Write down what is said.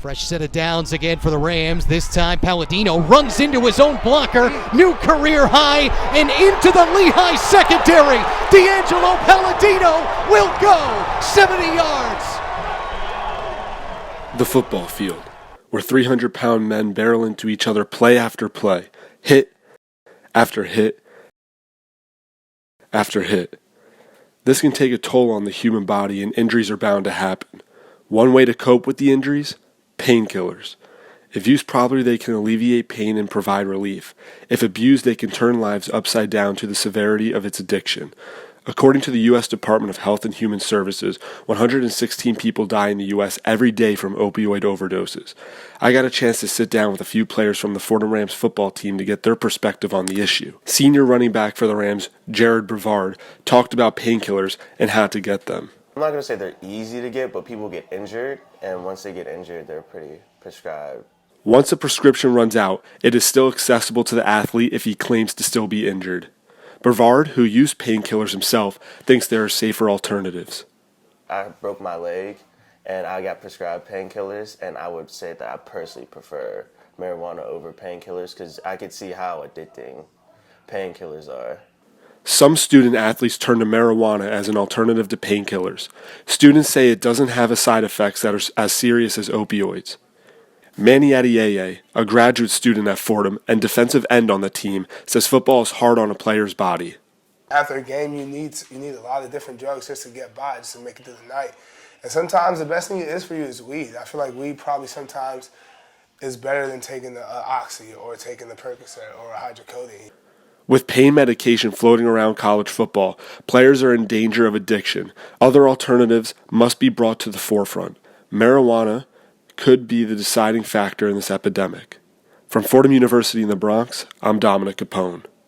Fresh set of downs again for the Rams. This time Palladino runs into his own blocker. New career high and into the Lehigh secondary. D'Angelo Palladino will go 70 yards. The football field, where 300-pound men barrel into each other play after play, hit after hit after hit. This can take a toll on the human body, and injuries are bound to happen. One way to cope with the injuries? Painkillers. If used properly, they can alleviate pain and provide relief. If abused, they can turn lives upside down to the severity of its addiction. According to the U.S. Department of Health and Human Services, 116 people die in the U.S. every day from opioid overdoses. I got a chance to sit down with a few players from the Fordham Rams football team to get their perspective on the issue. Senior running back for the Rams, Jared Brevard, talked about painkillers and how to get them. I'm not going to say they're easy to get, but people get injured, and once they get injured, they're pretty prescribed. Once a prescription runs out, it is still accessible to the athlete if he claims to still be injured. Brevard, who used painkillers himself, thinks there are safer alternatives. I broke my leg, and I got prescribed painkillers, and I would say that I personally prefer marijuana over painkillers because I could see how addicting painkillers are. Some student athletes turn to marijuana as an alternative to painkillers. Students say it doesn't have side effects that are as serious as opioids. Manny Adeyeye, a graduate student at Fordham and defensive end on the team, says football is hard on a player's body. After a game, you need a lot of different drugs just to get by, just to make it through the night. And sometimes the best thing it is for you is weed. I feel like weed probably sometimes is better than taking the Oxy or taking the Percocet or a hydrocodone. With pain medication floating around college football, players are in danger of addiction. Other alternatives must be brought to the forefront. Marijuana could be the deciding factor in this epidemic. From Fordham University in the Bronx, I'm Dominic Capone.